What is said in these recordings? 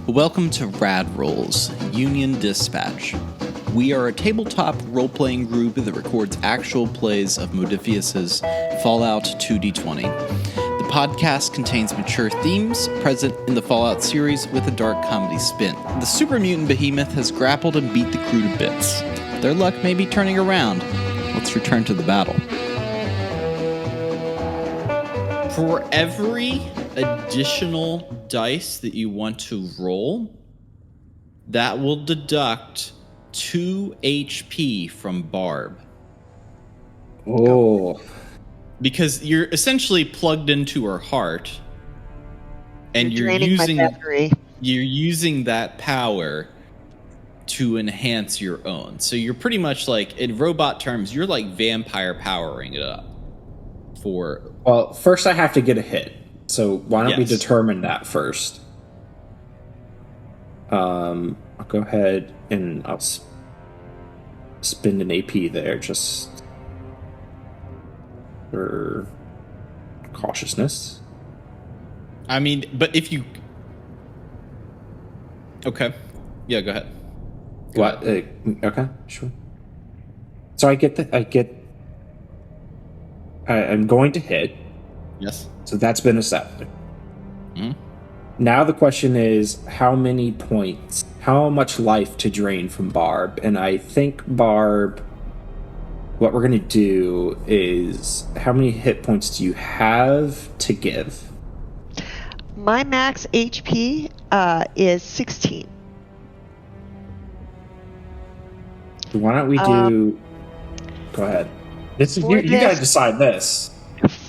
Welcome to Rad Rolls, Union Dispatch. We are a tabletop role-playing group that records actual plays of Modiphius's Fallout 2d20. The podcast contains mature themes present in the Fallout series with a dark comedy spin. The super mutant behemoth has grappled and beat the crew to bits. Their luck may be turning around. Let's return to the battle. For every additional dice that you want to roll, that will deduct 2 HP from Barb. Oh. Because you're essentially plugged into her heart, and you're using that power to enhance your own. So you're pretty much like, in robot terms, you're like vampire powering it up. Well, first I have to get a hit. So why don't we determine that first? I'll go ahead and I'll spend an AP there just for cautiousness. I mean, but if you... Okay. Yeah, go ahead. Okay, sure. So I'm going to hit. Yes. So that's been accepted. Mm-hmm. Now the question is, how many points, how much life to drain from Barb? And I think Barb, what we're going to do is, how many hit points do you have to give? My max HP is 16. Why don't we do... Go ahead. You guys decide this.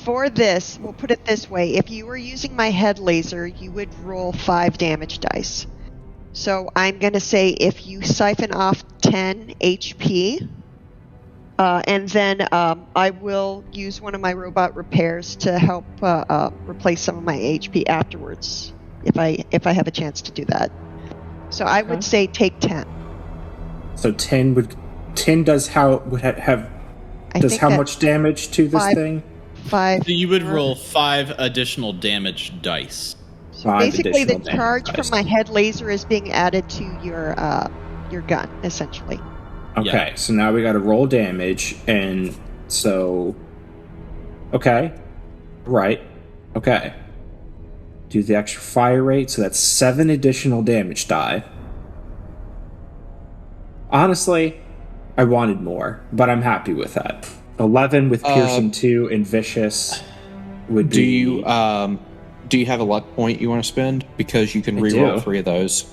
For this, we'll put it this way. If you were using my head laser, you would roll 5 damage dice. So I'm going to say if you siphon off 10 HP, and then I will use one of my robot repairs to help replace some of my HP afterwards, if I have a chance to do that. So I would say take 10. So 10 does how much damage to this thing? 5. So you would roll 5 additional damage dice. So basically, the charge from my head laser is being added to your gun, essentially. Okay, so now we got to roll damage, and so... Okay. Right. Okay. Do the extra fire rate, so that's 7 additional damage die. Honestly, I wanted more, but I'm happy with that. 11 with piercing 2 and vicious would be... Do you have a luck point you want to spend? Because you can reroll 3 of those.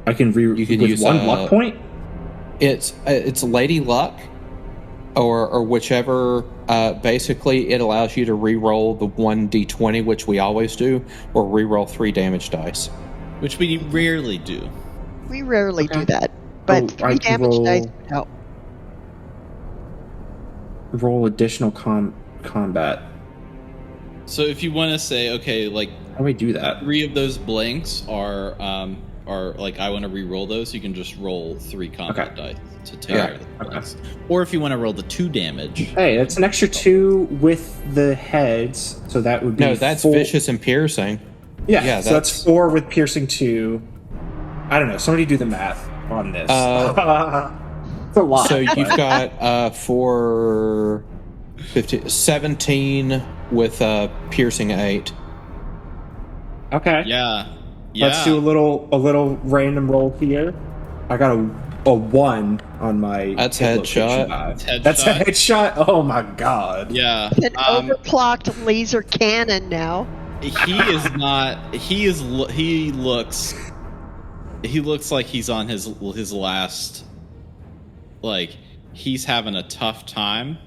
I can use one luck point? It's Lady Luck, or whichever. Basically, it allows you to reroll the 1d20, which we always do, or reroll 3 damage dice, which we rarely do. We rarely do that, but 3 damage dice would help. Roll additional combat. So if you want to say, okay, like, how do we do that? 3 of those blanks are like, I want to re-roll those. You can just roll 3 combat dice to take care of the blanks. Or if you want to roll the 2 damage. Hey, that's an extra 2 with the heads, so that would be no. That's 4. Vicious and piercing. Yeah, so that's 4 with piercing 2. I don't know. Somebody do the math on this. It's a lot. So you've got 4, 15, 17 with piercing 8. Okay. Yeah. Let's do a little random roll here. I got a 1 on my. That's headshot. That's a headshot. Oh my god. Yeah. An overclocked laser cannon now. He is not. He looks like he's on his last. Like, he's having a tough time.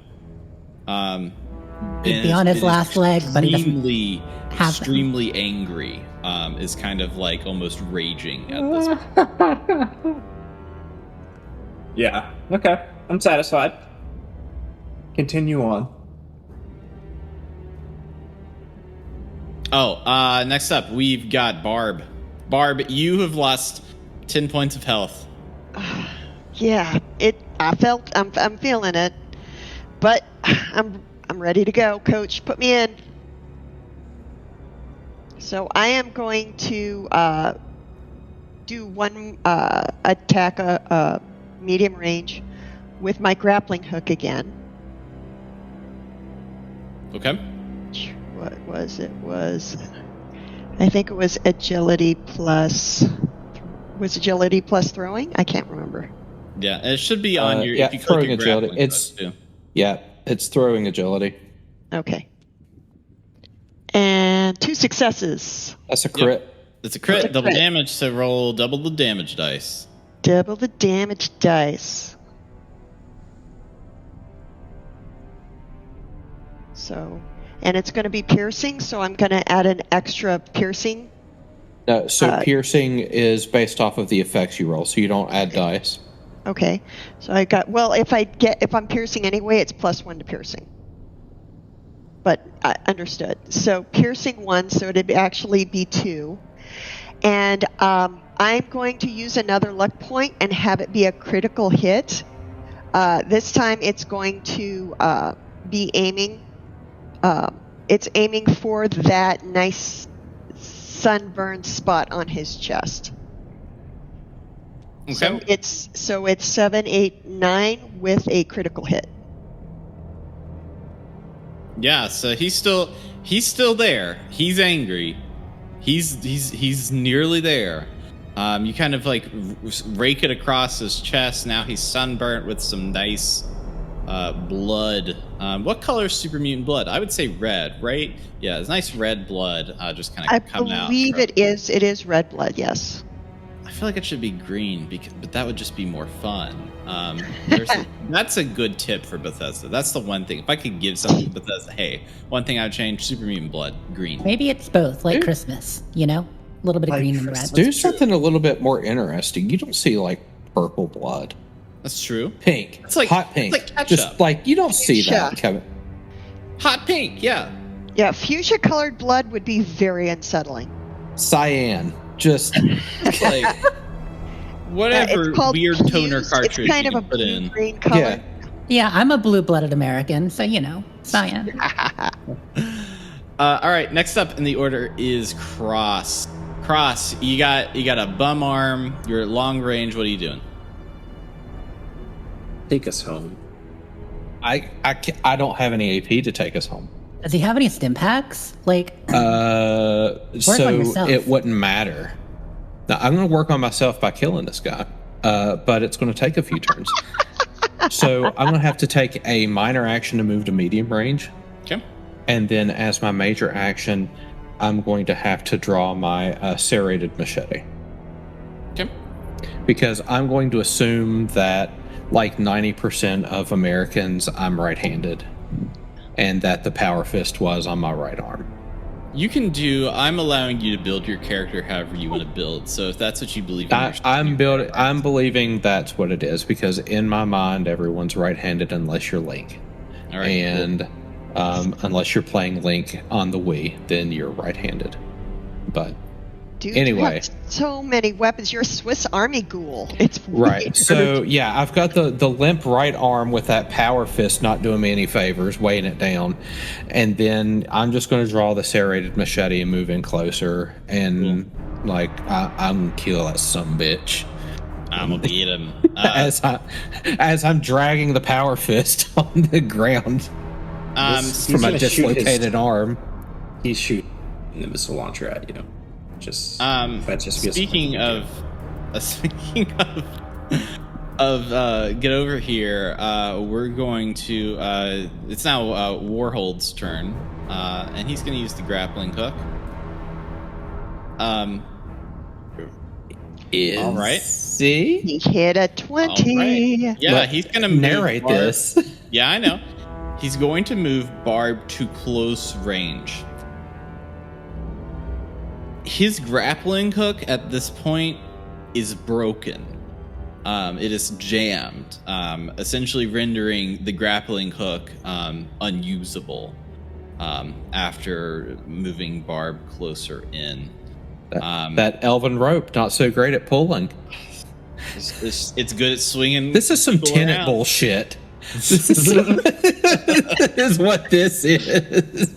He'd be on his last leg, but he doesn't have extremely angry. Is kind of like almost raging at this point. Yeah. Okay. I'm satisfied. Continue on. Oh, next up we've got Barb. Barb, you have lost 10 points of health. Yeah, I'm feeling it, but I'm ready to go. Coach, put me in. So I am going to do one attack medium range with my grappling hook again. Okay. What was it? I think it was agility plus. Was agility plus throwing? I can't remember. Yeah, it should be on your. Yeah, if you throwing click agility. It's throwing agility. Okay. And 2 successes. That's a crit. Yep. It's a crit. It's a Double crit. damage. So roll double the damage dice. Double the damage dice. So, and it's going to be piercing, so I'm going to add an extra piercing. No, so piercing is based off of the effects you roll, so you don't add dice. Okay. So I got, well, if I'm piercing anyway, it's +1 to piercing. But I understood. So piercing 1, so it'd actually be 2. And I'm going to use another luck point and have it be a critical hit. This time it's going to be aiming. It's aiming for that nice sunburned spot on his chest. Okay. So it's 7, 8, 9 with a critical hit. Yeah, so he's still there. He's angry. He's nearly there. You kind of like rake it across his chest. Now he's sunburnt with some nice blood. What color is super mutant blood? I would say red, right? Yeah, it's nice red blood just kind of coming out. I believe it is red blood, yes. I feel like it should be green, but that would just be more fun. That's a good tip for Bethesda. That's the one thing. If I could give something to Bethesda, hey, one thing I would change, super mutant blood, green. Maybe it's both, like Christmas, you know? A little bit of green and red. Do something a little bit more interesting. You don't see, like, purple blood. That's true. Pink. It's like hot pink. It's like ketchup. Just, like, you don't see that coming. Hot pink, yeah. Yeah, fuchsia-colored blood would be very unsettling. Cyan. Just like whatever weird fused. toner cartridge it's kind you of can a put in. green color. Yeah. Yeah, I'm a blue-blooded American, so you know, cyan. All right, next up in the order is Cross. Cross, you got a bum arm. You're at long range. What are you doing? Take us home. I don't have any AP to take us home. Does he have any stim packs? Like, so on yourself. it wouldn't matter. Now I'm going to work on myself by killing this guy, but it's going to take a few turns. So I'm going to have to take a minor action to move to medium range. Okay. And then as my major action, I'm going to have to draw my serrated machete. Okay. Because I'm going to assume that, like 90% of Americans, I'm right-handed. And that the power fist was on my right arm. I'm allowing you to build your character however you want to build. So if that's what you believe in, I'm believing that's what it is, because in my mind, everyone's right-handed unless you're Link. All right, and unless you're playing Link on the Wii, then you're right-handed. But Dude, anyway, you have so many weapons. You're a Swiss Army ghoul. It's right. weird. So yeah, I've got the limp right arm with that power fist not doing me any favors, weighing it down, and then I'm just going to draw the serrated machete and move in closer, and I'm gonna kill that sumbitch. I'm gonna beat him as I'm dragging the power fist on the ground from my dislocated arm. He's shooting the missile launcher at you. Just speaking of get over here, we're going to it's now Warhold's turn, and he's going to use the grappling hook. All right. See, he hit a 20. Right. Yeah, he's going to narrate this. Yeah, I know. He's going to move Barb to close range. His grappling hook at this point is broken. It is jammed, essentially rendering the grappling hook unusable after moving Barb closer in. That elven rope, not so great at pulling. It's good at swinging. This is some Tenet bullshit. This is what this is.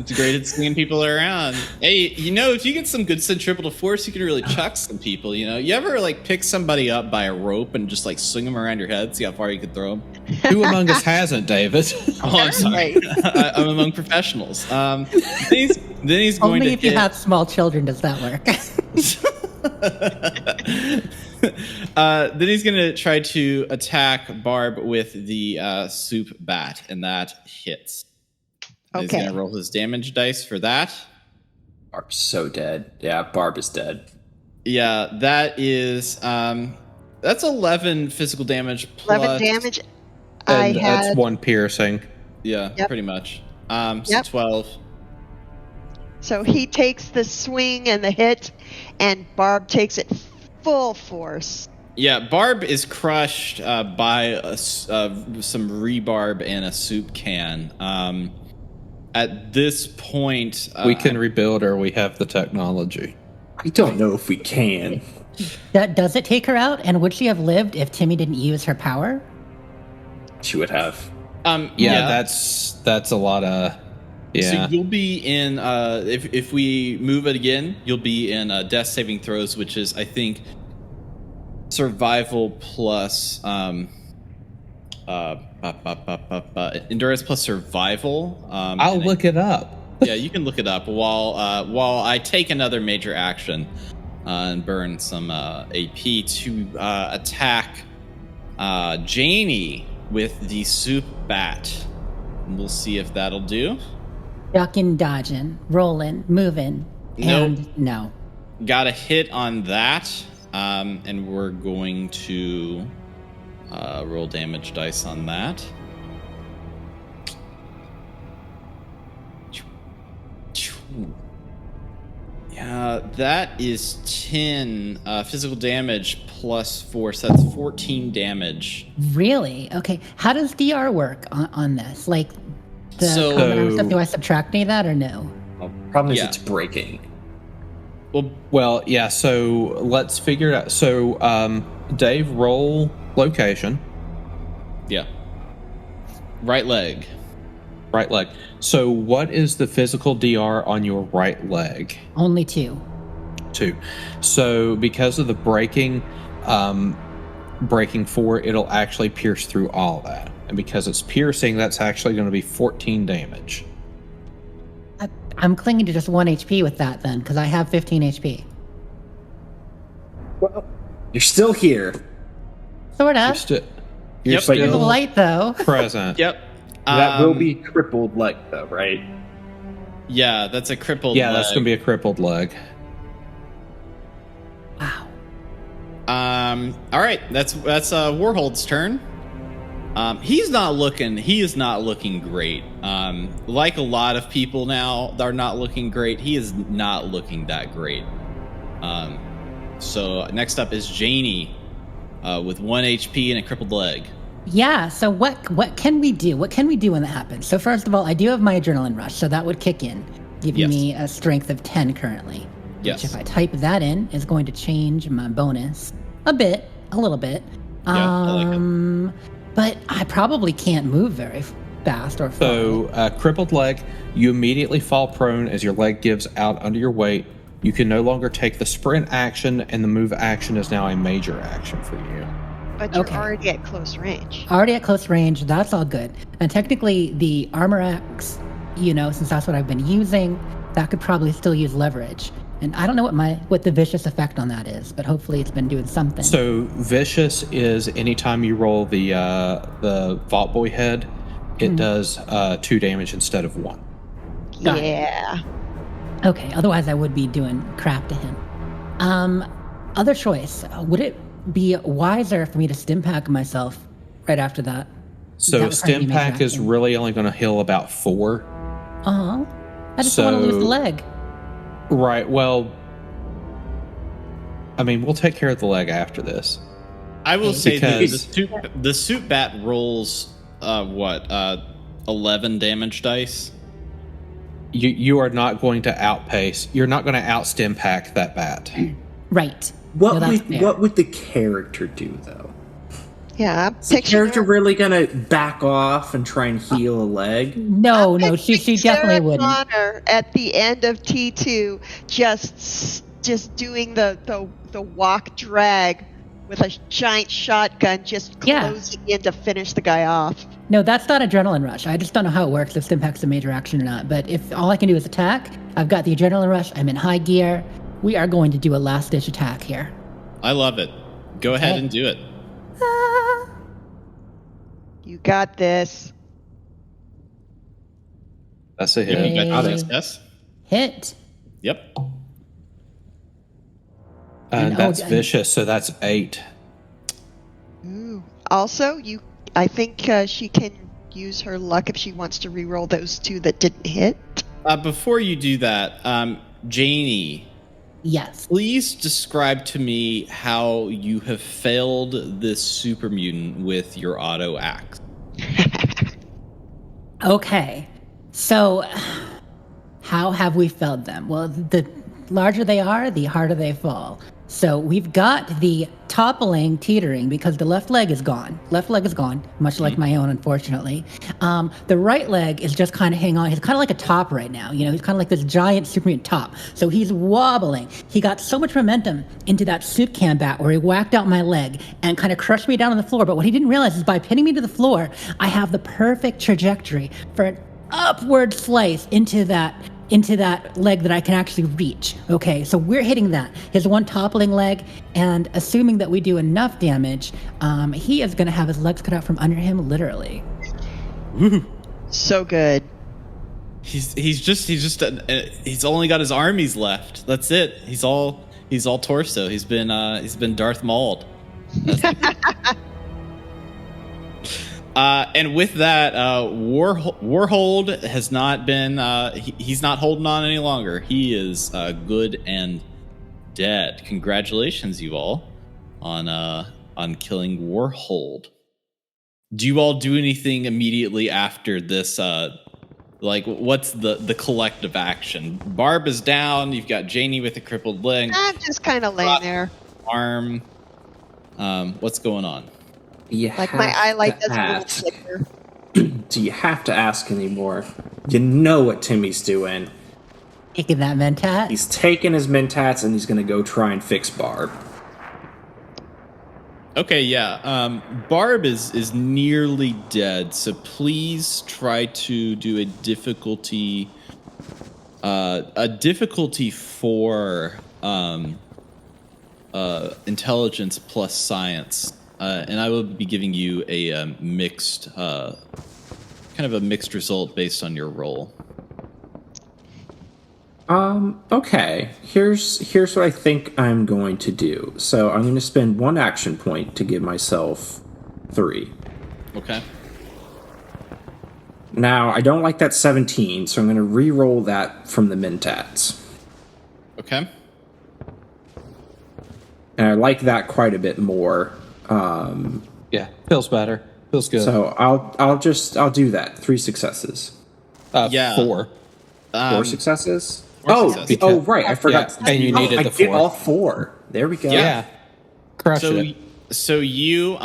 It's great at swinging people around. Hey, if you get some good centripetal force, you can really chuck some people. You ever pick somebody up by a rope and just swing them around your head, see how far you can throw them? Who among us hasn't, David? Oh, I'm sorry. I'm among professionals. Then he's going Only to if you have small children does that work. Then he's going to try to attack Barb with the soup bat, and that hits. He's going to roll his damage dice for that. Barb's so dead. Yeah, Barb is dead. Yeah, that is that's 11 physical damage plus 11 damage. And that's 1 piercing. Yeah, pretty much. So 12. So he takes the swing and the hit, and Barb takes it full force. Yeah, Barb is crushed by some rebarb and a soup can. At this point, we can rebuild her. We have the technology. I don't know if we can. Does it take her out? And would she have lived if Timmy didn't use her power? She would have. Yeah, that's a lot of. Yeah. So you'll be in. If we move it again, you'll be in death saving throws, which is, I think, survival plus endurance plus survival. I'll look it up. Yeah, you can look it up while I take another major action and burn some AP to attack Janie with the soup bat. And we'll see if that'll do. Ducking, dodging, rolling, moving, and no. Got a hit on that, and we're going to roll damage dice on that. Yeah, that is 10 physical damage plus 4, so that's 14 damage. Really? Okay. How does DR work on this? Like, the common stuff, do I subtract any of that or no? Well, problem is it's breaking. Well, yeah, so let's figure it out. So, Dave, roll location. Yeah. Right leg. Right leg. So what is the physical DR on your right leg? Only 2. 2. So because of the breaking 4, it'll actually pierce through all that. And because it's piercing, that's actually going to be 14 damage. I'm clinging to just 1 HP with that then, because I have 15 HP. Well, you're still here. Sort of. You're There's a light, though. present. Yep. That will be crippled leg, though, right? Yeah, that's a crippled leg. Yeah, that's going to be a crippled leg. Wow. All right, that's Warhold's turn. He is not looking great. Like a lot of people now, they're not looking great. He is not looking that great. So next up is Janie, with 1 HP and a crippled leg. Yeah, so what can we do? What can we do when that happens? So first of all, I do have my adrenaline rush, so that would kick in, giving me a strength of 10 currently. Yes. Which if I type that in is going to change my bonus a little bit. Yeah, I like it. But I probably can't move very fast or far. So, crippled leg, you immediately fall prone as your leg gives out under your weight. You can no longer take the sprint action, and the move action is now a major action for you. But you're already at close range. Already at close range, that's all good. And technically, the armor axe, since that's what I've been using, that could probably still use leverage. And I don't know what the vicious effect on that is, but hopefully it's been doing something. So vicious is anytime you roll the Vault Boy head, it does 2 damage instead of 1. Yeah. Okay, otherwise I would be doing crap to him. Other choice, would it be wiser for me to stim pack myself right after that? So stim pack is really only going to heal about 4. I just don't want to lose the leg. Right, well, I mean, we'll take care of the leg after this. I will say that the soup bat rolls 11 damage dice. You are not going to outpace. You're not going to out stim pack that bat. Right. What would the character do, though? Yeah, I'm Is the picturing character her. really gonna back off and try and heal a leg? No, I'm no, she picturing definitely Sarah wouldn't. Connor at the end of T2, just doing the walk drag with a giant shotgun, just Yeah. closing in to finish the guy off. No, that's not adrenaline rush. I just don't know how it works, if it impacts a major action or not. But if all I can do is attack, I've got the adrenaline rush, I'm in high gear. We are going to do a last-ditch attack here. I love it. Go ahead Okay. and do it. You got this. That's a Yep, hit. you got Yay. the success. Hit. Yep. And, That's and- vicious, so that's 8. Ooh. Also, I think she can use her luck if she wants to re-roll those 2 that didn't hit. Before you do that, Janie, Yes. please describe to me how you have failed this super mutant with your auto axe. Okay. So, how have we felled them? Well, the larger they are, the harder they fall. So we've got the toppling, teetering, because the left leg is gone. Left leg is gone, much like my own, unfortunately. The right leg is just kind of hanging on. He's kind of like a top right now. You know, he's kind of like this giant super mutant top. So he's wobbling. He got so much momentum into that soup can bat where he whacked out my leg and kind of crushed me down on the floor. But what he didn't realize is by pinning me to the floor, I have the perfect trajectory for an upward slice into that leg that I can actually reach. Okay, so we're hitting that. His one toppling leg, and assuming that we do enough damage, he is going to have his legs cut out from under him, literally. So good. He's only got his armies left. That's it. He's all torso. He's been Darth Mauled. And with that, Warhold has not been. He's not holding on any longer. He is good and dead. Congratulations, you all, on killing Warhold. Do you all do anything immediately after this? Like, what's the collective action? Barb is down. You've got Janie with a crippled leg, I'm just kind of laying there. arm. What's going on? Like my eyelight does a little flicker. Do you have to ask anymore? You know what Timmy's doing. Taking that mentat. He's taking his mentats and he's going to go try and fix Barb. Okay, yeah. Barb is nearly dead, so please try to do a difficulty 4 intelligence plus science, and I will be giving you a mixed result based on your roll. Okay. Here's what I think I'm going to do. So I'm going to spend 1 action point to give myself 3. Okay. Now, I don't like that 17, so I'm going to re-roll that from the mentats. Okay. And I like that quite a bit more. Yeah, feels better. Feels good. So I'll do that. 3 successes. Yeah. 4. 4 successes? Four successes. Oh, right. I forgot. Yeah, and you needed I the did 4. all 4. There we go. Yeah. Crush it. So you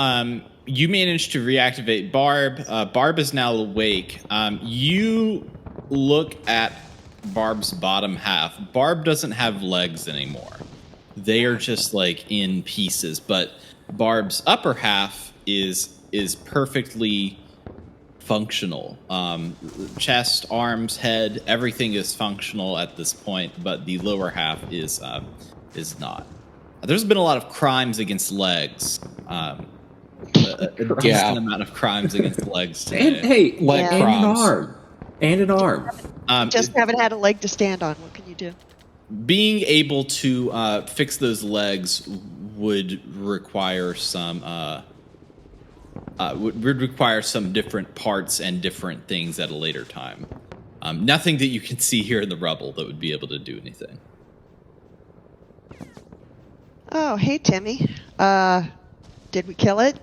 managed to reactivate Barb. Barb is now awake. You look at Barb's bottom half. Barb doesn't have legs anymore. They are just like in pieces. But Barb's upper half is perfectly functional. Chest, arms, head, everything is functional at this point. But the lower half is not. There's been a lot of crimes against legs. A decent amount of crimes against legs today. And hey, Leg and an proms. arm. And an arm. Just haven't had a leg to stand on. What can you do? Being able to fix those legs would require some different parts and different things at a later time. Nothing that you can see here in the rubble that would be able to do anything. Oh, hey, Timmy. Did we kill it?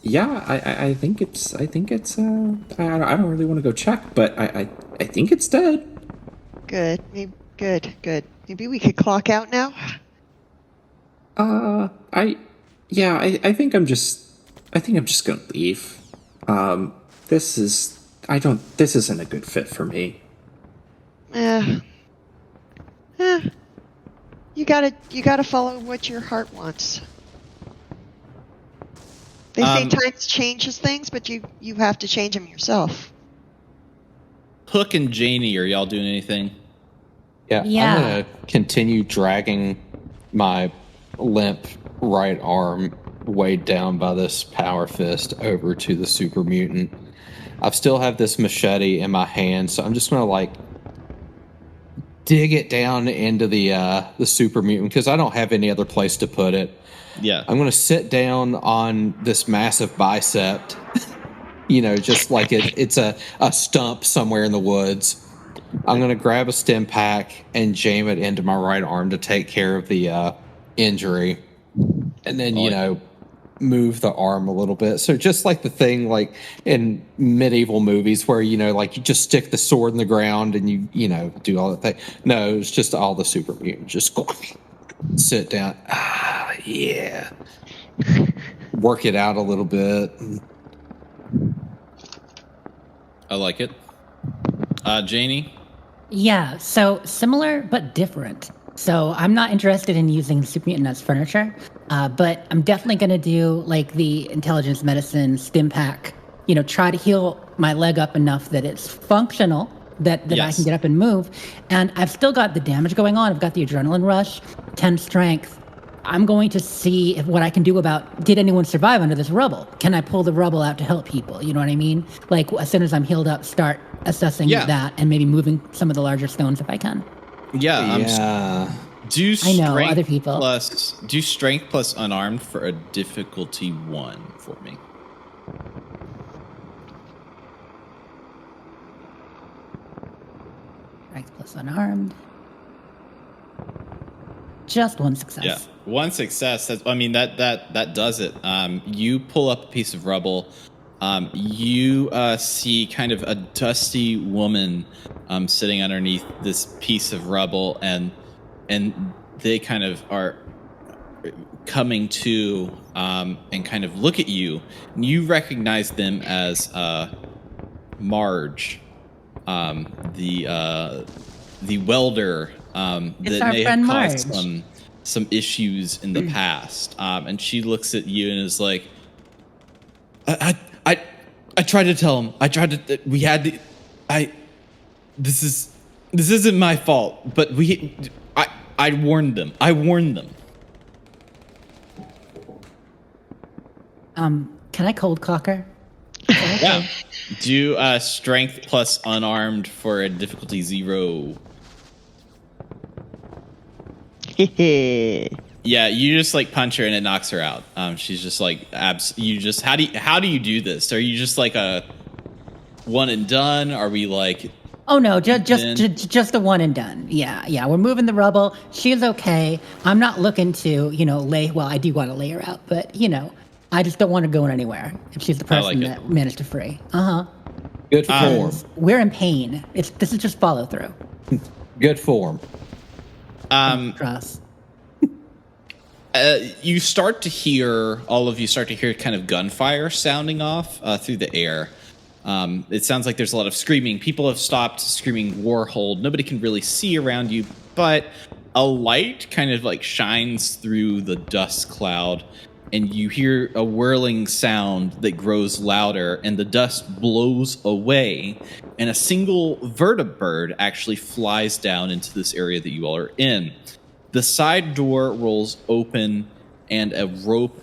Yeah, I think it's. I don't really want to go check, but I think it's dead. Good. Good. Maybe we could clock out now. I think I'm just gonna leave. This isn't a good fit for me. You gotta follow what your heart wants. They say times changes things, but you have to change them yourself. Hook and Janie, are y'all doing anything? Yeah, I'm going to continue dragging my limp right arm weighed down by this power fist over to the super mutant. I still have this machete in my hand, so I'm just going to like dig it down into the super mutant because I don't have any other place to put it. Yeah. I'm going to sit down on this massive bicep, just like it's a stump somewhere in the woods. I'm going to grab a stim pack and jam it into my right arm to take care of the injury. And then, move the arm a little bit. So just like the thing like in medieval movies where, like you just stick the sword in the ground and you do all that thing. No, it's just all the super mutants. Just sit down. Yeah. Work it out a little bit. I like it. Janie? Yeah, so similar but different. So I'm not interested in using the super mutant as furniture, but I'm definitely going to do like the intelligence medicine stim pack, try to heal my leg up enough that it's functional, that I can get up and move. And I've still got the damage going on. I've got the adrenaline rush, 10 strength. I'm going to see what I can do about, did anyone survive under this rubble? Can I pull the rubble out to help people? You know what I mean? Like as soon as I'm healed up, start assessing that and maybe moving some of the larger stones if I can. Yeah. Do I know, other people. Do strength plus unarmed for a difficulty 1 for me. Strength plus unarmed. Just 1 success. Yeah, 1 success. That does it. You pull up a piece of rubble. You see kind of a dusty woman sitting underneath this piece of rubble, and they kind of are coming to and kind of look at you. And you recognize them as Marge, the welder that may have caused some issues in the past. And she looks at you and is like, I tried to tell him. This isn't my fault, but I warned them. Can I cold cocker? Yeah. Do strength plus unarmed for a difficulty 0. Yeah, you just like punch her and it knocks her out. She's just like how do you do this? Are you just like a one and done? Are we like Oh no, just a one and done. Yeah. We're moving the rubble. She's okay. I'm not looking to, I do want to lay her out, but I just don't want her going anywhere if she's the person that managed to free. Good form. We're in pain. This is just follow through. Good form. Trust. All of you start to hear kind of gunfire sounding off through the air. It sounds like there's a lot of screaming. People have stopped screaming Warhold. Nobody can really see around you, but a light kind of like shines through the dust cloud, and you hear a whirling sound that grows louder, and the dust blows away, and a single vertibird actually flies down into this area that you all are in. The side door rolls open, and a rope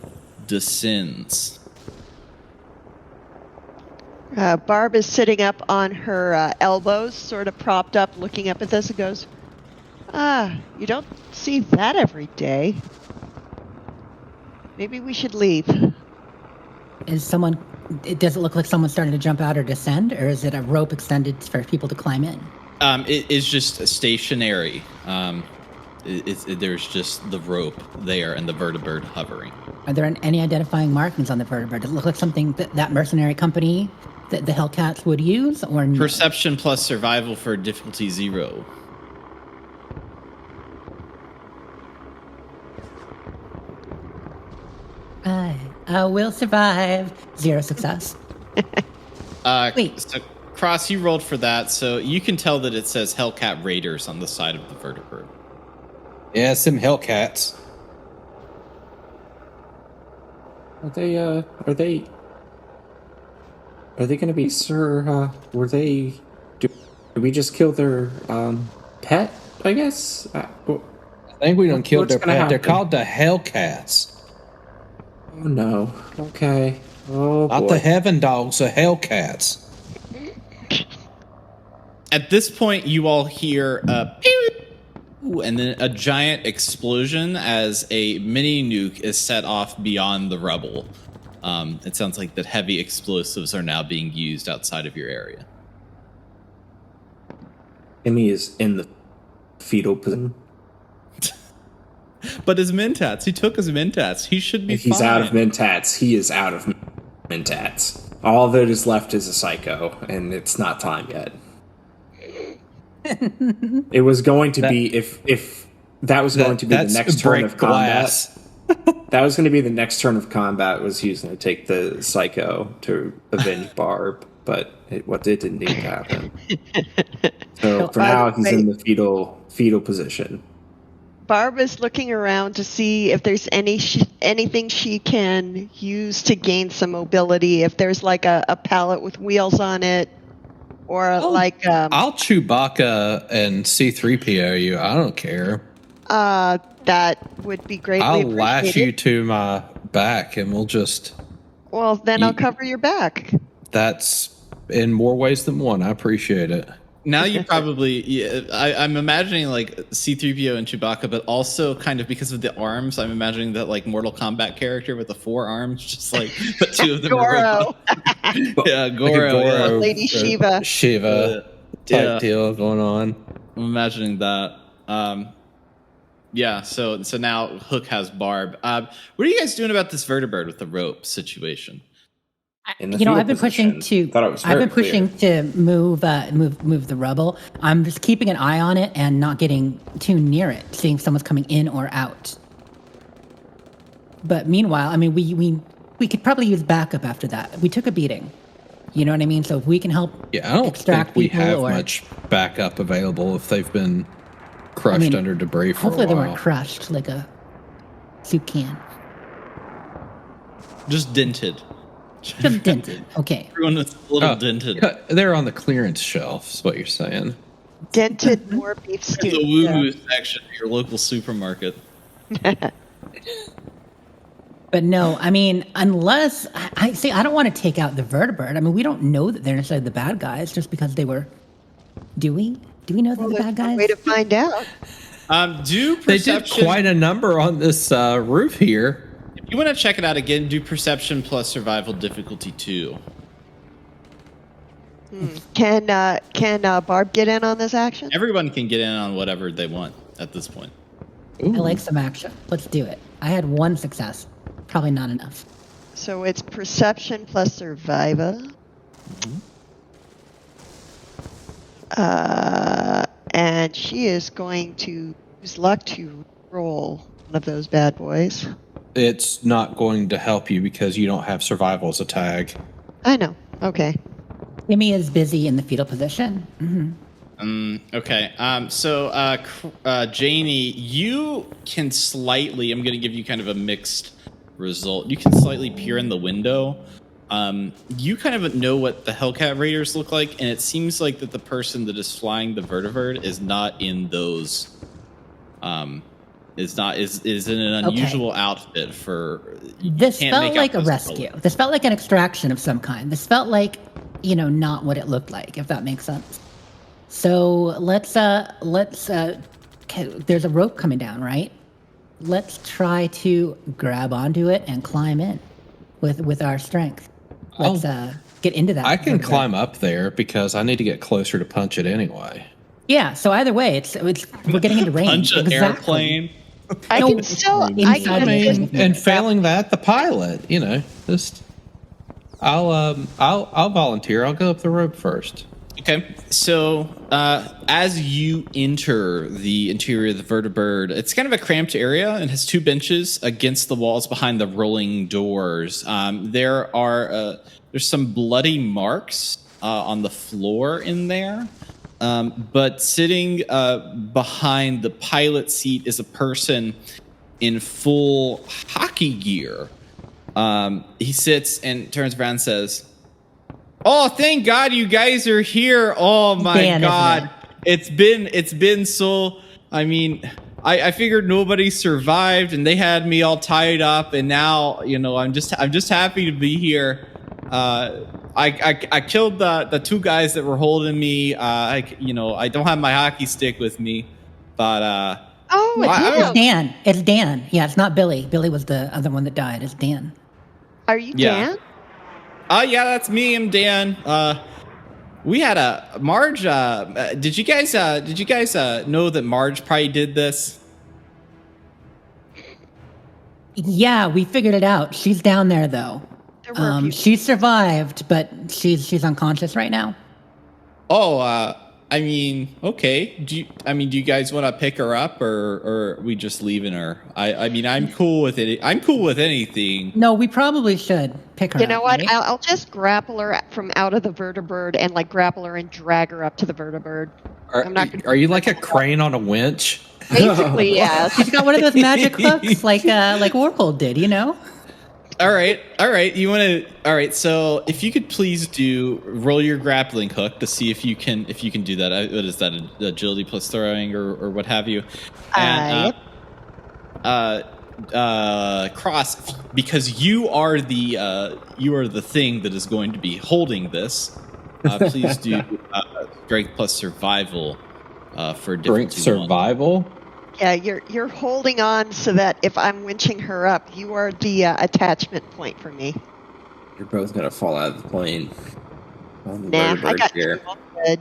descends. Barb is sitting up on her elbows, sort of propped up, looking up at this, and goes, you don't see that every day. Maybe we should leave. Does it look like someone's starting to jump out or descend, or is it a rope extended for people to climb in? It is just stationary. There's just the rope there and the vertibird hovering. Are there any identifying markings on the vertibird? Does it look like something that mercenary company that the Hellcats would use, or no? Perception plus survival for difficulty 0. will survive. 0 success. Wait. So Cross, you rolled for that, so you can tell that it says Hellcat Raiders on the side of the vertibird. Yeah, it's them Hellcats. Are they going to be, sir? Were they? Did we just kill their pet? I guess. I think we don't kill their gonna pet. They're happen? called the Hellcats. Oh no. Okay. Oh Not boy. the Heaven Dogs, the Hellcats. At this point, you all hear a pew, and then a giant explosion as a mini nuke is set off beyond the rubble. It sounds like that heavy explosives are now being used outside of your area. Timmy is in the fetal position. But his mentats, he took his mentats. He should be If he's fine. out of mentats, he is out of mentats. All that is left is a psycho, and it's not time yet. It was going to be if that was going to be the next turn of combat. That was going to be the next turn of combat. Was he was going to take the psycho to avenge Barb, but it didn't need to happen. So for now, he's in the fetal position. Barb is looking around to see if there's anything she can use to gain some mobility. If there's like a pallet with wheels on it, or I'll Chewbacca and C-3PO you. I don't care. that would be greatly I'll appreciated. lash you to my back, and we'll just. Well, then I'll cover your back. That's in more ways than one. I appreciate it. Now you probably, I'm imagining like C-3PO and Chewbacca, but also kind of because of the arms, I'm imagining that like Mortal Kombat character with the 4 arms, just like put 2 of them. Goro. Yeah, Goro. Like a Goro, Yeah. Lady Shiva. Shiva type deal going on. I'm imagining that. Yeah, so now Hook has Barb. What are you guys doing about this vertibird with the rope situation? In the You know, fetal I've been pushing position. to. Thought it was I've very been pushing to move the rubble. I'm just keeping an eye on it and not getting too near it, seeing if someone's coming in or out. But meanwhile, I mean, we could probably use backup after that. We took a beating. You know what I mean? So if we can help Yeah, I don't extract think we people have or much backup available if they've been crushed under debris for hopefully a they while. weren't crushed like a soup can. Just dented. Just dented. Okay. Everyone was a little dented. They're on the clearance shelf, is what you're saying. Dented more beef stew. The woo-woo section of your local supermarket. But no, I mean, unless I don't want to take out the vertibird. I mean, we don't know that they're necessarily the bad guys just because they were. Do we? Do we know they're the bad guys? Way to find out. Do They did perception. quite a number on this roof here. If you want to check it out again, do perception plus survival difficulty 2. Can Barb get in on this action? Everyone can get in on whatever they want at this point. I like some action. Let's do it. I had 1 success. Probably not enough. So it's perception plus survival. And she is going to use luck to roll one of those bad boys. It's not going to help you because you don't have survival as a tag. I know. Okay. Timmy is busy in the fetal position. Okay. So Janie, you can slightly. I'm going to give you kind of a mixed result. You can slightly peer in the window. You kind of know what the Hellcat Raiders look like, and it seems like that the person that is flying the vertibird is not in those. Is in an unusual outfit for. This felt like a rescue. This felt like an extraction of some kind. This felt like, not what it looked like, if that makes sense. So let's there's a rope coming down, right? Let's try to grab onto it and climb in with our strength. Let's get into that. I can climb up there because I need to get closer to punch it anyway. Yeah. So either way, it's we're getting into range. Punch an airplane. I can still. And failing that, the pilot. Just I'll volunteer. I'll go up the rope first. Okay, so as you enter the interior of the vertibird, it's kind of a cramped area and has two benches against the walls behind the rolling doors. There's some bloody marks on the floor in there, but sitting behind the pilot seat is a person in full hockey gear. He sits and turns around and says, "Oh, thank God you guys are here. Oh my Dan, God. It's been so, I mean, I figured nobody survived and they had me all tied up, and now, I'm just happy to be here. I killed the two guys that were holding me. I don't have my hockey stick with me, but It's Dan. It's Dan. Yeah, it's not Billy. Billy was the other one that died. It's Dan. Are you Yeah. Dan? Yeah, that's me. I'm Dan. We had a Marge. Did you guys know that Marge probably did this? Yeah, we figured it out. She's down there though. There were a few. She survived, but she's unconscious right now. Oh, I mean, okay. Do you guys want to pick her up, or are we just leaving her? I mean, I'm cool with it. I'm cool with anything. No, we probably should pick her up. You know what? right? I'll just grapple her from out of the vertibird and grapple her and drag her up to the vertibird. Are you like a crane on a winch? Basically, yes. She's got one of those magic hooks like Warhold did, All right. You want to? All right. So if you could please roll your grappling hook to see if you can do that. What is that? Agility plus throwing or what have you? And Cross, because you are the thing that is going to be holding this. Please do strength plus survival for difference. Strength survival. Yeah, you're holding on so that if I'm winching her up, you are the attachment point for me. You're both gonna fall out of the plane. Nah, I got here. you all good.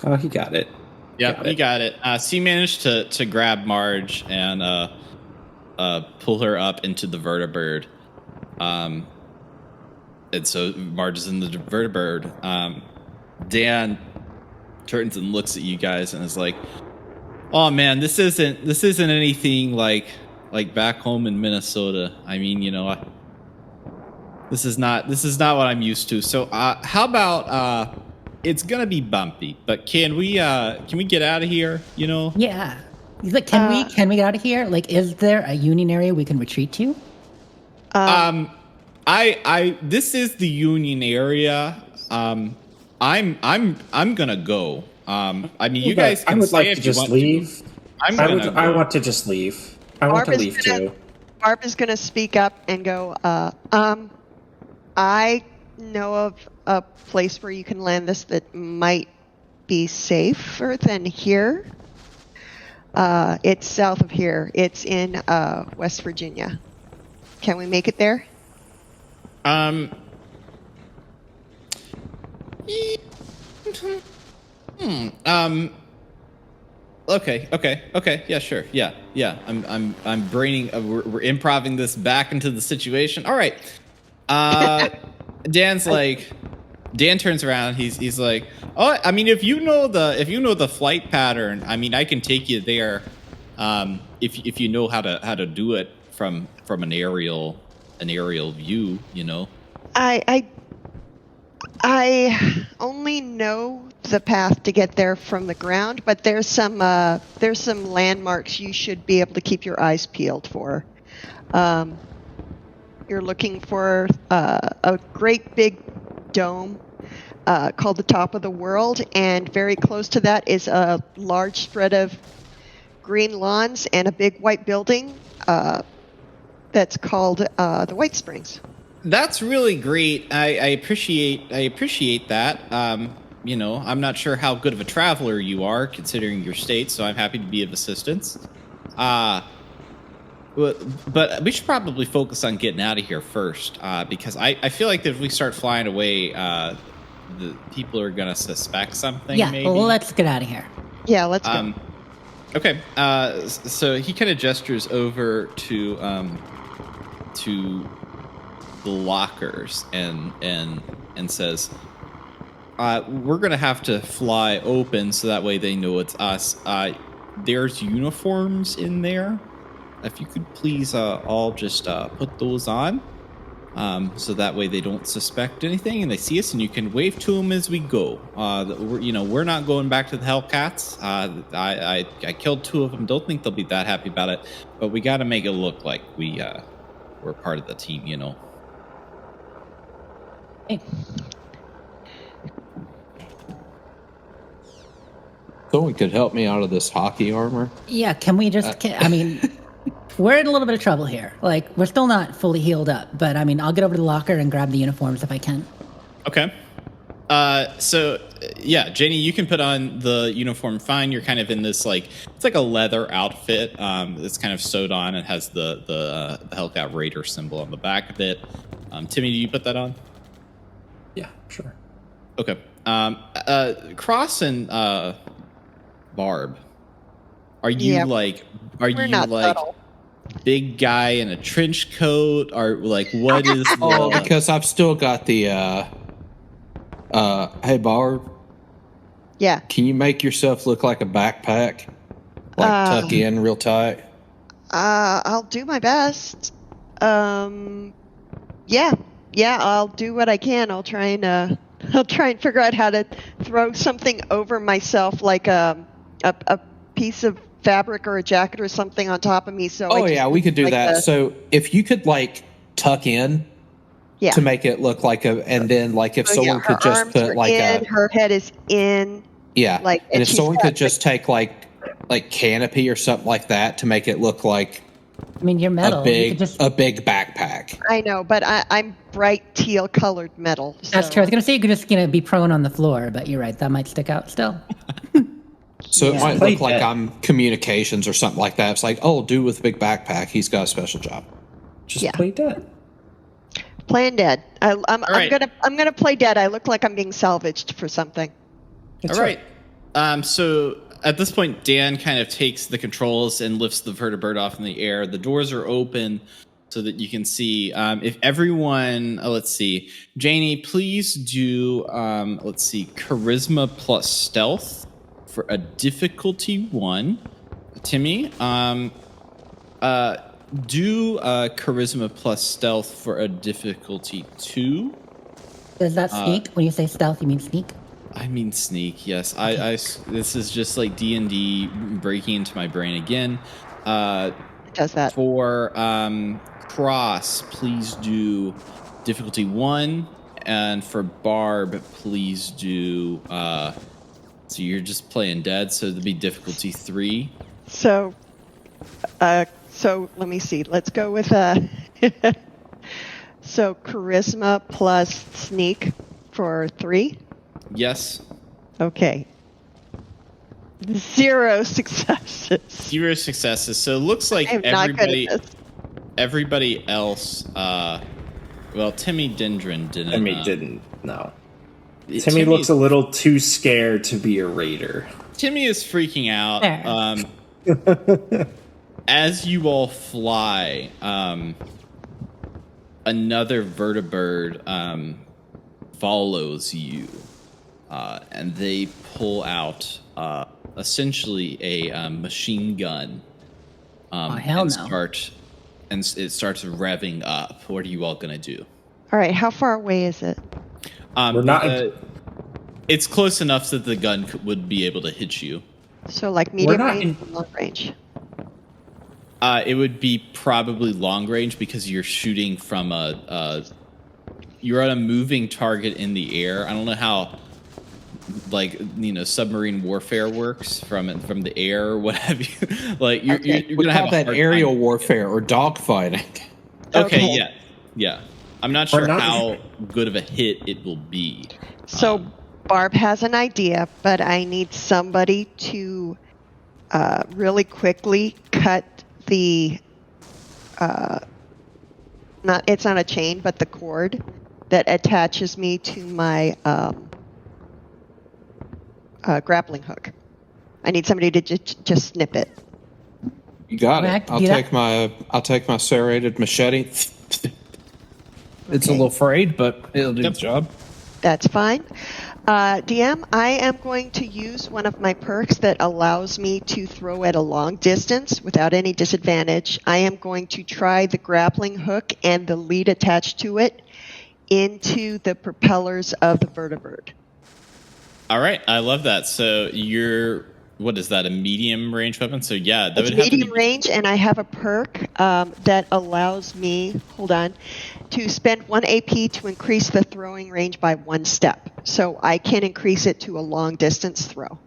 Oh, he got it. Yeah, you got it. So you managed to grab Marge and pull her up into the vertibird. And so Marge is in the vertibird. Dan turns and looks at you guys and is like, "Oh man, this isn't anything like back home in Minnesota. I mean, this is not what I'm used to. So how about it's gonna be bumpy, but can we get out of here? Yeah. He's like, can we get out of here? Like, is there a Union area we can retreat to? This is the Union area. I'm gonna go. I mean, you guys can I would stay like if to you just want leave. to. I want to just leave. I want to leave too. Barb is going to speak up and go, I know of a place where you can land this that might be safer than here. It's south of here. It's in West Virginia. Can we make it there? Okay. Yeah, sure. Yeah. I'm braining. We're improvising this back into the situation. All right. Dan turns around. He's like, "Oh, I mean, if you know the flight pattern, I mean, I can take you there. If you know how to do it from an aerial view, I only know the path to get there from the ground, but there's some landmarks you should be able to keep your eyes peeled for. You're looking for a great big dome called the Top of the World, and very close to that is a large spread of green lawns and a big white building that's called the White Springs." That's really great. I appreciate that. I'm not sure how good of a traveler you are, considering your state, so I'm happy to be of assistance. But we should probably focus on getting out of here first, because I feel like that if we start flying away, the people are gonna suspect something. Yeah, maybe. let's get out of here. Yeah, let's go. Okay. So he kind of gestures over to the lockers and says, we're going to have to fly open so that way they know it's us. There's uniforms in there. If you could please all just put those on so that way they don't suspect anything and they see us and you can wave to them as we go. We're not going back to the Hellcats. I killed 2 of them. Don't think they'll be that happy about it, but we got to make it look like we're part of the team, you know. Hey. Someone could help me out of this hockey armor. Yeah, can we just? We're in a little bit of trouble here. Like, we're still not fully healed up, but I mean, I'll get over to the locker and grab the uniforms if I can. Okay. Janie, you can put on the uniform fine. You're kind of in this, it's like a leather outfit. It's kind of sewed on. It has the Hellcat Raider symbol on the back of it. Timmy, do you put that on? Yeah, sure. Okay. Cross and Barb, are you subtle. big guy in a trench coat, or what is because I've still got the hey Barb, Yeah. can you make yourself look like a backpack, tuck in real tight? I'll do my best. Yeah, I'll do what I can. I'll try and figure out how to throw something over myself, like a piece of fabric or a jacket or something on top of me. So we could do that. So if you could tuck in to make it look like and then if someone could just put her head is in. Yeah. And if someone could just take canopy or something like that to make it look like, I mean, you're metal. a big backpack. I know, but I'm bright teal colored metal. So. That's true. I was going to say you could just be prone on the floor, but you're right. That might stick out still. So it might look like I'm communications or something like that. It's dude with a big backpack. He's got a special job. Just play dead. Playing dead. I'm right. gonna play dead. I look like I'm being salvaged for something. That's all right. So at this point, Dan kind of takes the controls and lifts the vertibird off in the air. The doors are open so that you can see. If everyone, let's see, Janie, please do, charisma plus stealth for a difficulty 1. Timmy, do charisma plus stealth for a difficulty 2. Does that sneak? When you say stealth, you mean sneak? I mean sneak, yes. This is just like D&D breaking into my brain again. It does that. For Cross, please do difficulty 1, and for Barb, please do. So you're just playing dead, so it'd be difficulty 3. So let me see. Let's go with so charisma plus sneak for 3. Yes. Okay. 0 successes. 0 successes. So it looks like everybody else. Timmy Dendron didn't. Timmy didn't. No. Timmy looks a little too scared to be a raider. Timmy is freaking out. As you all fly, another vertibird follows you, and they pull out essentially a machine gun. Hell no! And it starts revving up. What are you all gonna do? All right, how far away is it? We're not. It's close enough that the gun would be able to hit you. So medium range, long range. It would be probably long range because you're shooting from you're on a moving target in the air. I don't know how submarine warfare works from the air or what have you. You're gonna have that aerial warfare or dogfighting. Okay, yeah. I'm not sure how good of a hit it will be. So Barb has an idea, but I need somebody to really quickly cut the it's not a chain, but the cord that attaches me to my grappling hook. I need somebody to just snip it. You got it. I'll take my serrated machete. It's a little frayed, but it'll do the job. That's fine. DM, I am going to use one of my perks that allows me to throw at a long distance without any disadvantage. I am going to try the grappling hook and the lead attached to it into the propellers of the vertibird. All right, I love that. So you're, what is that, a medium range weapon? So yeah, that It's would have to medium be range, and I have a perk that allows me, to spend 1 AP to increase the throwing range by 1 step. So I can increase it to a long distance throw.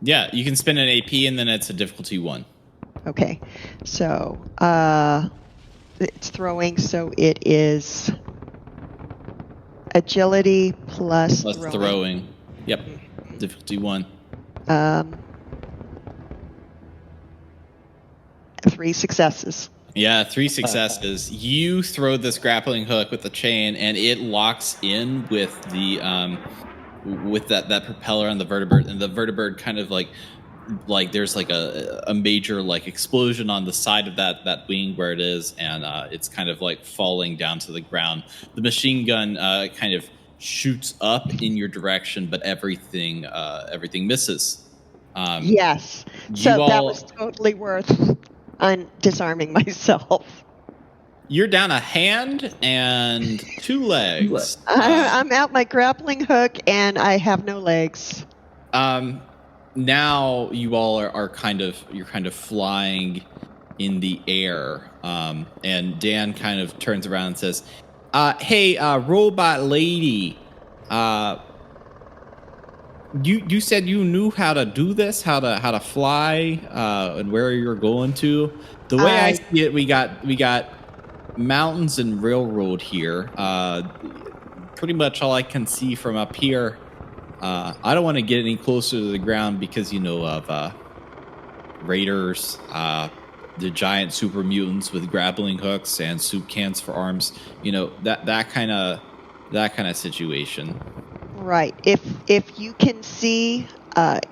Yeah, you can spend an AP and then it's a difficulty 1. Okay, so it's throwing, so it is agility plus throwing. Yep, difficulty 1. 3 successes. Yeah, 3 successes. You throw this grappling hook with the chain, and it locks in with the with that propeller on the vertibird, and the vertibird kind of like there's like a major like explosion on the side of that wing where it is, and it's kind of like falling down to the ground. The machine gun kind of shoots up in your direction, but everything misses. Yes, so that was totally worth disarming myself. You're down a hand and 2 legs. I'm out my grappling hook and I have no legs. Now you all are kind of flying in the air. And Dan kind of turns around and says, "Hey, robot lady, you said you knew how to do this, how to fly, and where you're going to. The way I see it, we got mountains and railroad here. Pretty much all I can see from up here. I don't want to get any closer to the ground because of raiders, the giant super mutants with grappling hooks and soup cans for arms. That kind of situation." Right. If you can see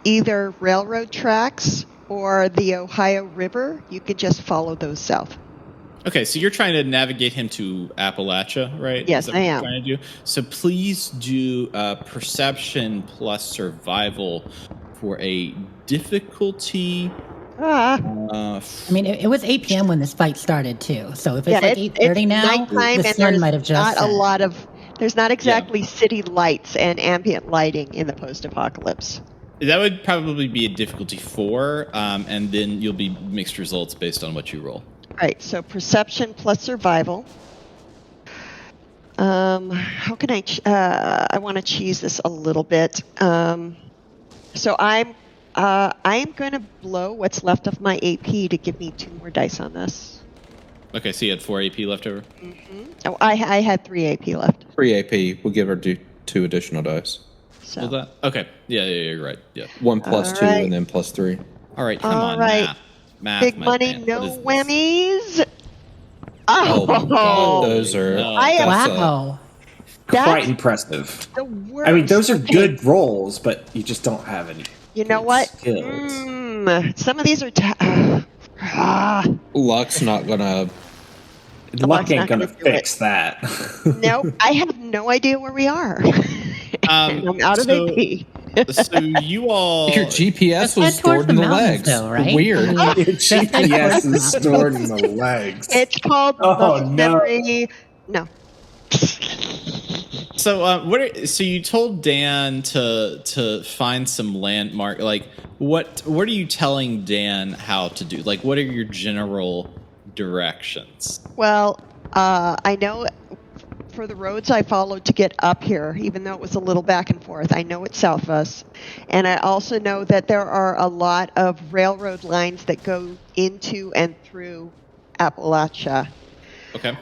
either railroad tracks or the Ohio River, you could just follow those south. Okay, so you're trying to navigate him to Appalachia, right? Yes, I am. Trying to do? So please do perception plus survival for a difficulty. I mean, it was 8 p.m. when this fight started too. So if it's 8:30 now, the sun might have just set. There's not exactly city lights and ambient lighting in the post-apocalypse. That would probably be a difficulty 4, and then you'll be mixed results based on what you roll. Right, so perception plus survival. How can I want to cheese this a little bit. So I'm going to blow what's left of my AP to give me 2 more dice on this. Okay, so you had 4 AP left over? Mm-hmm. Oh, I had 3 AP left. 3 AP. We'll give her 2 additional dice. So. Was that? Okay. Yeah, you're right. Yeah. 1 plus 2 and then plus 3. All right, come on, right. Math. Big money, man. no whammies. Oh my God, those are... Wow. Quite impressive. The worst. I mean, those are good rolls, but you just don't have any. You know what? Skills. Some of these are... Luck's not gonna... Luck ain't gonna fix that. Nope, I have no idea where we are. I'm out of AP. So you all... Your GPS was stored in the legs. Though, right? Weird. Your GPS is stored in the legs. It's called memory. No. So so you told Dan to find some landmark. Like, what are you telling Dan how to do? Like, what are your general directions? Well, I know for the roads I followed to get up here, even though it was a little back and forth, I know it's south of us. And I also know that there are a lot of railroad lines that go into and through Appalachia. Okay.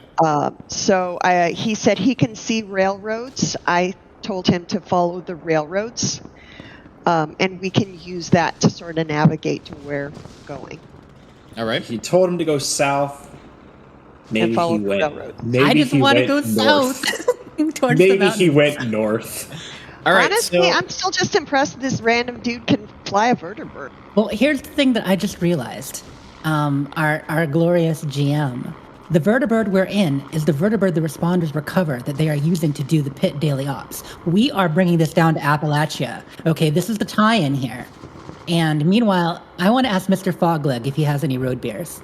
So he said he can see railroads. I told him to follow the railroads. And we can use that to sort of navigate to where we're going. All right. He told him to go south. Maybe and follow he the went. railroad. I just want to go south. Towards Maybe the he went north. All right. Honestly, I'm still just impressed this random dude can fly a vertibird. Well, here's the thing that I just realized. Our glorious GM The vertibird we're in is the vertibird the responders recover that they are using to do the Pitt daily ops. We are bringing this down to Appalachia. Okay, this is the tie-in here. And meanwhile, I want to ask Mr. Fogleg if he has any road beers.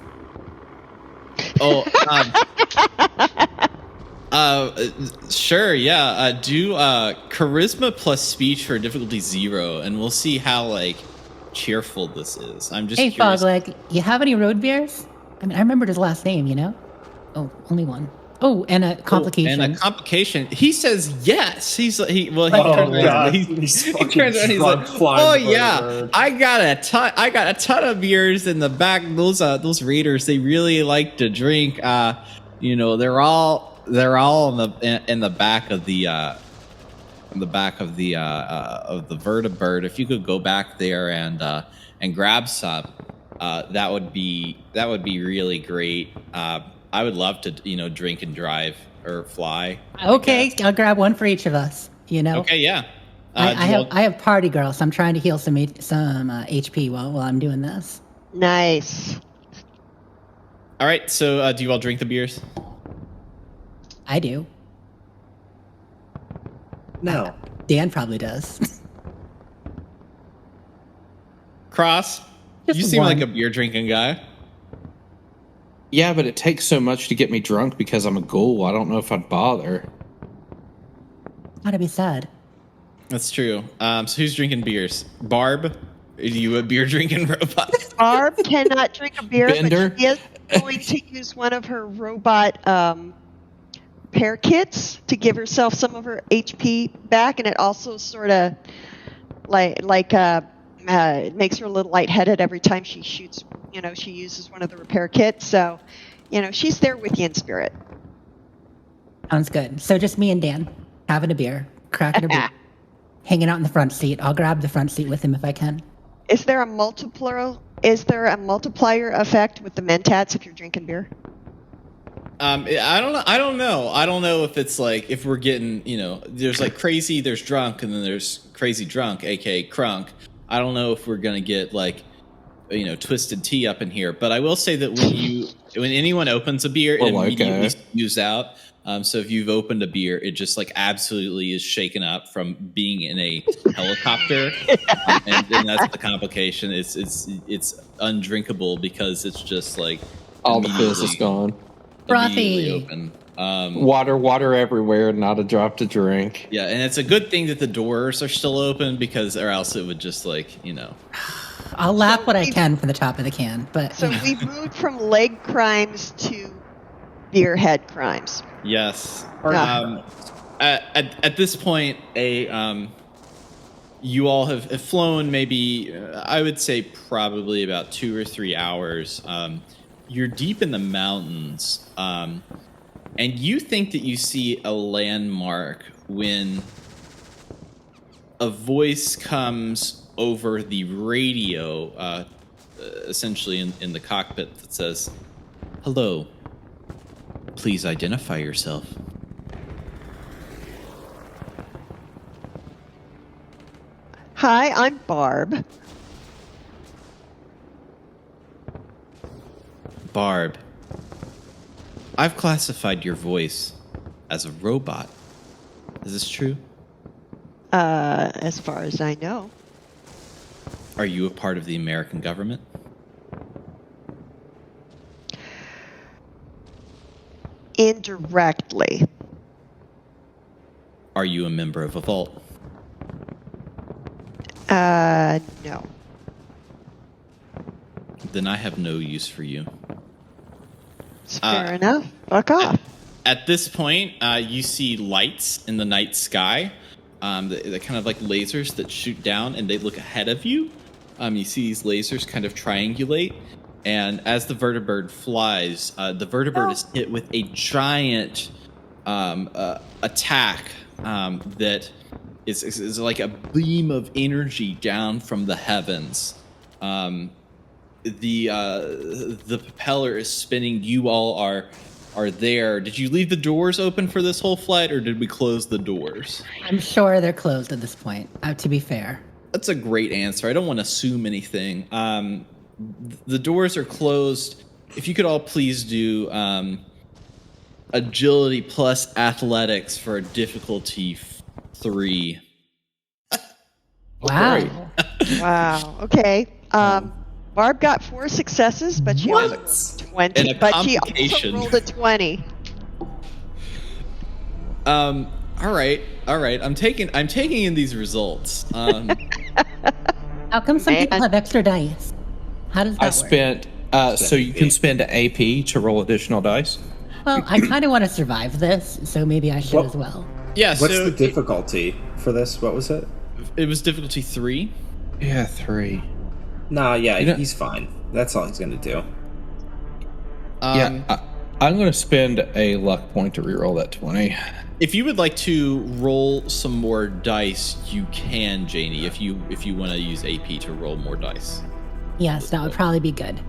Oh, sure, yeah. Do charisma plus speech for difficulty 0, and we'll see how like cheerful this is. I'm just Hey, curious. Fogleg, you have any road beers? I mean, I remembered his last name, you know? Oh, only one. Oh, and a complication. And a complication. He says yes. He turns God, around. he's He fucking turns around. He's like, drunk flying oh the yeah, bird." I got a ton of beers in the back. Those raiders, they really like to drink. They're all in the back of the vertibird. If you could go back there and grab some, that would be really great. I would love to, drink and drive or fly. Okay, I'll grab one for each of us, you know? Okay, yeah. I have party girl, so I'm trying to heal some HP while I'm doing this. Nice. All right, so do you all drink the beers? I do. No. Dan probably does. Cross, Just you seem one. like a beer drinking guy. Yeah, but it takes so much to get me drunk because I'm a ghoul. I don't know if I'd bother. Gotta be sad. That's true. So who's drinking beers? Barb? Are you a beer drinking robot? Barb cannot drink a beer, Bender? but she is going to use one of her robot repair kits to give herself some of her HP back, and it also sort of makes her a little lightheaded every time she shoots. She uses one of the repair kits, so she's there with you in spirit. Sounds good. So just me and Dan having a beer, cracking a beer, hanging out in the front seat. I'll grab the front seat with him if I can. Is there a multiplier? Is there a multiplier effect with the mentats if you're drinking beer? I don't know. I don't know if it's like if we're getting, there's like crazy, there's drunk, and then there's crazy drunk, aka crunk. I don't know if we're gonna get like, twisted tea up in here. But I will say that when anyone opens a beer, it immediately spews out. So if you've opened a beer, it just like absolutely is shaken up from being in a helicopter, and that's the complication. It's undrinkable because it's just like All the fizz is gone. Frothy. Open. Water everywhere, not a drop to drink. Yeah, and it's a good thing that the doors are still open or else it would just like, I'll lap what I can from the top of the can, but So we've moved from leg crimes to beer head crimes. Yes. Yeah. At this point, you all have flown maybe, I would say probably about 2 or 3 hours. You're deep in the mountains, and you think that you see a landmark when a voice comes over the radio, essentially in the cockpit, that says, "Hello. Please identify yourself." Hi, I'm Barb. Barb, I've classified your voice as a robot. Is this true? As far as I know. Are you a part of the American government? Indirectly. Are you a member of a vault? No. Then I have no use for you. It's fair enough. Fuck off. At this point, you see lights in the night sky. They're kind of like lasers that shoot down, and they look ahead of you. You see these lasers kind of triangulate, and as the vertibird flies, the vertibird is hit with a giant attack that is like a beam of energy down from the heavens. The propeller is spinning. You all are there. Did you leave the doors open for this whole flight, or did we close the doors? I'm sure they're closed at this point, to be fair. That's a great answer. I don't want to assume anything. The doors are closed. If you could all please do agility plus athletics for a difficulty 3. Wow. Great. Wow. Okay. Barb got 4 successes, but she also rolled 20. And a But she also complication. rolled a 20. All right. I'm taking in these results. How come some Man. people have extra dice? How does that I work? spent. So you can spend an AP to roll additional dice. Well, I kind of want to survive this, so maybe I should Well- as well. Yeah. What's So the difficulty for this? What was it? it was difficulty 3. Yeah, 3. Nah, yeah, You know- he's fine. That's all he's gonna do. Um, I'm going to spend a luck point to reroll that 20. If you would like to roll some more dice, you can, Janie. If you want to use AP to roll more dice, Yes, that would probably be good.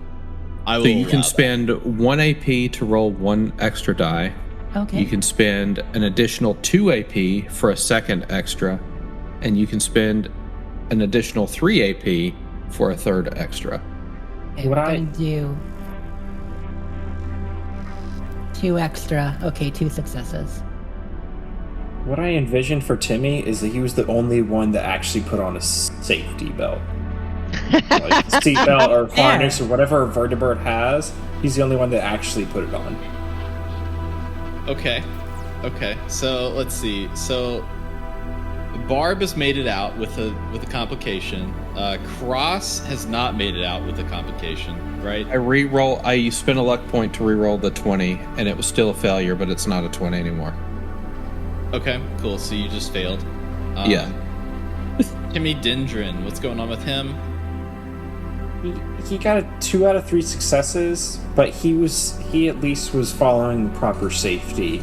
I will. So you allow can that. spend 1 AP to roll 1 extra die. Okay. You can spend an additional 2 AP for a second extra, and you can spend an additional 3 AP for a third extra. Okay, What we're I- going to do 2 extra. Okay, 2 successes. What I envisioned for Timmy is that he was the only one that actually put on a safety belt. Like seatbelt or harness or whatever a vertebrate has. He's the only one that actually put it on. Okay. So let's see. So Barb has made it out with a complication. Cross has not made it out with a complication, right? I spent a luck point to reroll the 20, and it was still a failure, but it's not a 20 anymore. Okay, cool. So you just failed. Yeah. Timmy Dendron, what's going on with him? He got a 2 out of 3 successes, but he at least was following proper safety.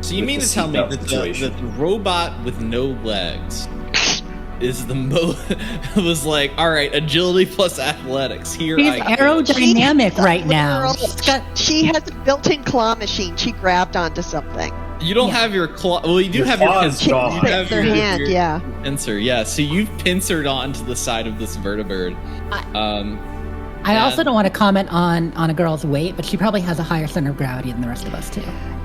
So you With mean the to tell me seatbelt that situation. the robot with no legs is was like, all right, agility plus athletics. Here She's I go. aerodynamic right now. Literal- She's got She has a built-in claw machine. She grabbed onto something. You don't Yeah. have your claw. Well, you do Your have your claw's pincer. gone. You With have her your hand, yeah. pincer. Yeah. So you've pincered onto the side of this vertebrate. I also And- don't want to comment on a girl's weight, but she probably has a higher center of gravity than the rest of us too.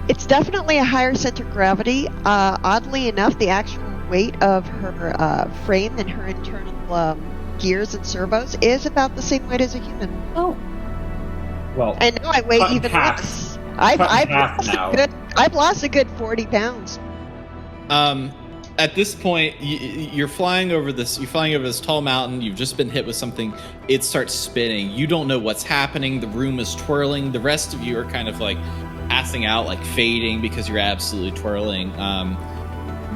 It's definitely a higher center of gravity. Oddly enough, the actual weight of her frame and her internal gears and servos is about the same weight as a human. Oh, Well, I know I weigh Cut in even half. less. Cut in half now. I've lost a good 40 pounds. At this point, you're flying over this. You're flying over this tall mountain. You've just been hit with something. It starts spinning. You don't know what's happening. The room is twirling. The rest of you are kind of like passing out, like fading because you're absolutely twirling.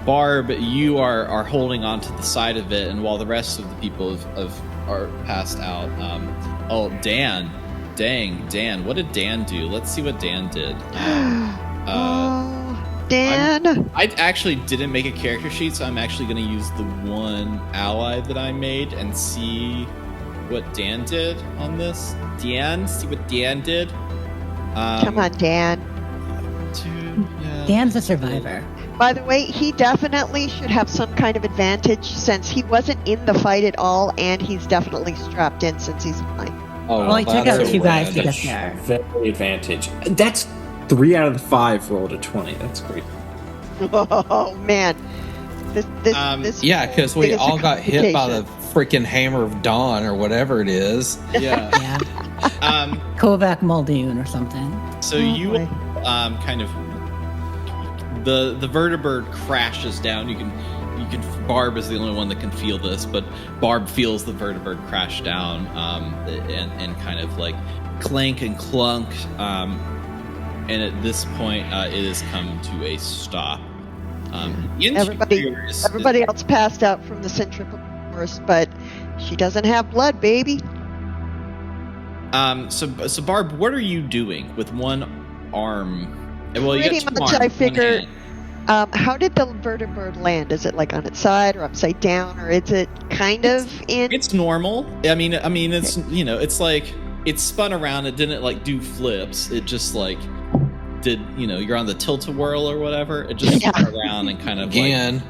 Barb, you are holding on to the side of it, and while the rest of the people are passed out. Oh, Dan. Dang, Dan. What did Dan do? Let's see what Dan did. Dan. I actually didn't make a character sheet, so I'm actually going to use the one ally that I made and see what Dan did on this. Dan, see what Dan did. Come on, Dan. Dan's a survivor. By the way, he definitely should have some kind of advantage since he wasn't in the fight at all, and he's definitely strapped in since he's flying. Oh, Well, he took that's out a 2 guys to advantage. get there. very advantage. That's 3 out of the 5 rolled a 20. That's great. Oh man, this Yeah, because we is a all got hit by the complication. freaking hammer of dawn or whatever it is. Yeah. Yeah, um, Kovac Muldoon or something. so Oh, you boy. kind of the vertebrate crashes down. You can Barb is the only one that can feel this, but Barb feels the vertebrate crash down and kind of like clank and clunk. And at this point, it has come to a stop. The interior is- Everybody else passed out from the centrifugal force, but she doesn't have blood, baby. So Barb, what are you doing with one arm? Well, you Pretty got two much, arms, I one figure. hand. How did the vertebrate land? Is it like on its side or upside down, or is it kind of in? It's normal. I mean, it's it's like it spun around. It didn't like do flips. It just like did you're on the tilt-a-whirl or whatever. It just spun around and kind of Again,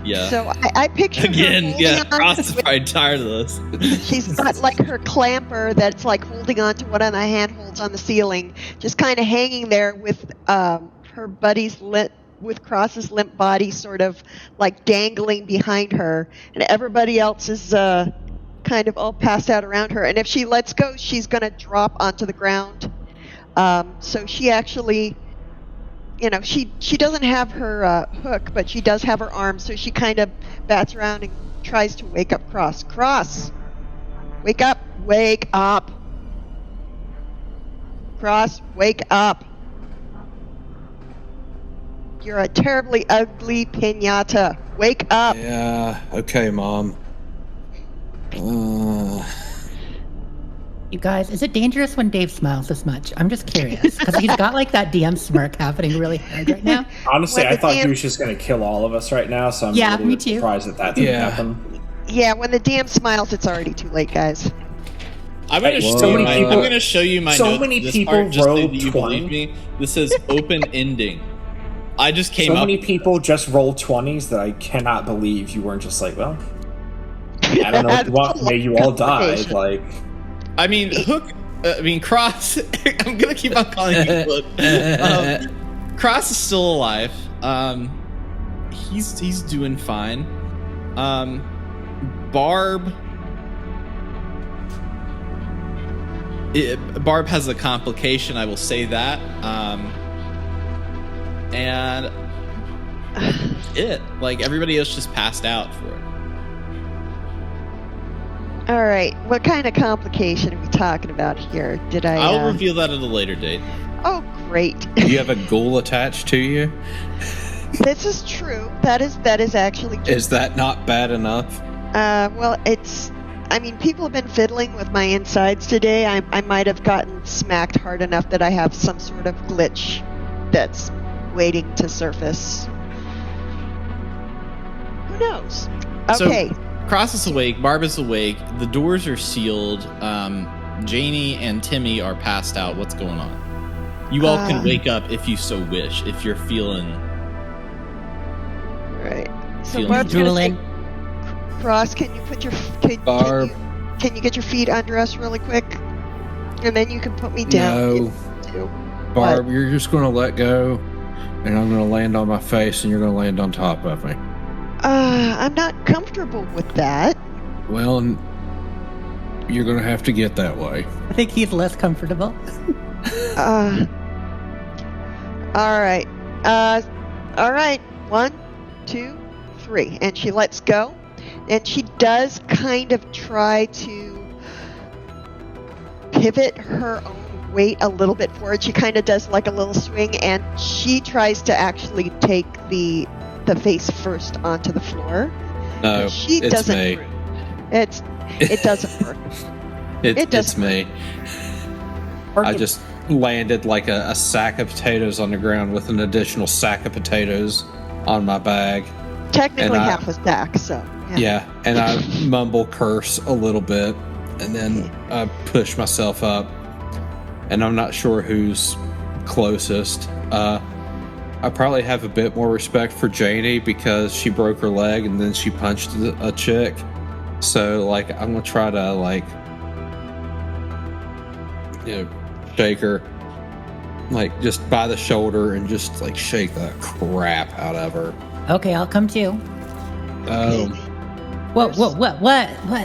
Yeah. So I picture Again, her holding yeah, on Cross is with- probably tired of this. She's got like her clamper that's like holding on to one of the handholds on the ceiling, just kind of hanging there with her buddy's with Cross's limp body sort of like dangling behind her, and everybody else is kind of all passed out around her. And if she lets go, she's going to drop onto the ground. So she actually, she doesn't have her hook, but she does have her arm. So she kind of bats around and tries to wake up Cross. Cross, wake up, wake up. Cross, wake up. You're a terribly ugly piñata. Wake up. Yeah, okay, Mom. You guys, is it dangerous when Dave smiles this much? I'm just curious because he's got like that DM smirk happening really hard right now. Honestly, When I the thought DM he was just going to kill all of us right now, so I'm Yeah, really me too. surprised that didn't Yeah. happen. Yeah, when the DM smiles, it's already too late, guys. I'm going to So show, many people- I'm going to show you my so notes. many This people part, just so rolled that you 20. believe me. This says open ending. I just came So up. many people just rolled 20s that I cannot believe you weren't just like, well, I don't know what you want. May you all die. Like, I mean, Cross. I'm gonna keep on calling you Hook. Cross is still alive. He's doing fine. Barb. Barb has a complication. I will say that. And like everybody else just passed out for it. All right, what kind of complication are we talking about here? Did I? I'll reveal that at a later date. Oh, great! You have a ghoul attached to you? This is true. That is actually true. Is that not bad enough? Well, I mean, people have been fiddling with my insides today. I might have gotten smacked hard enough that I have some sort of glitch that's waiting to surface. Who knows? So- Okay. Cross is awake. Barb is awake. The doors are sealed. Janie and Timmy are passed out. What's going on? You all can wake up if you so wish. If you're feeling. All right. So Feeling Barb's gonna drooling. say, Cross, can you put your Barb. Can you get your feet under us really quick, and then you can put me down. No. Too. Barb, you're just going to let go, and I'm going to land on my face, and you're going to land on top of me. I'm not comfortable with that. Well, you're going to have to get that way. I think he's less comfortable. All right. All right. 1, 2, 3, and she lets go, and she does kind of try to pivot her own weight a little bit forward. She kind of does like a little swing, and she tries to actually take the face first onto the floor. No, She it's doesn't. me. It doesn't work. It It's doesn't me. I just landed like a sack of potatoes on the ground with an additional sack of potatoes on my bag. Technically and I- half was back, so Yeah, and I mumble curse a little bit, and then I push myself up, and I'm not sure who's closest. I probably have a bit more respect for Janie because she broke her leg and then she punched a chick. So, like, I'm gonna try to, like, shake her, like, just by the shoulder and just, like, shake the crap out of her. Okay, I'll come too. Um, What?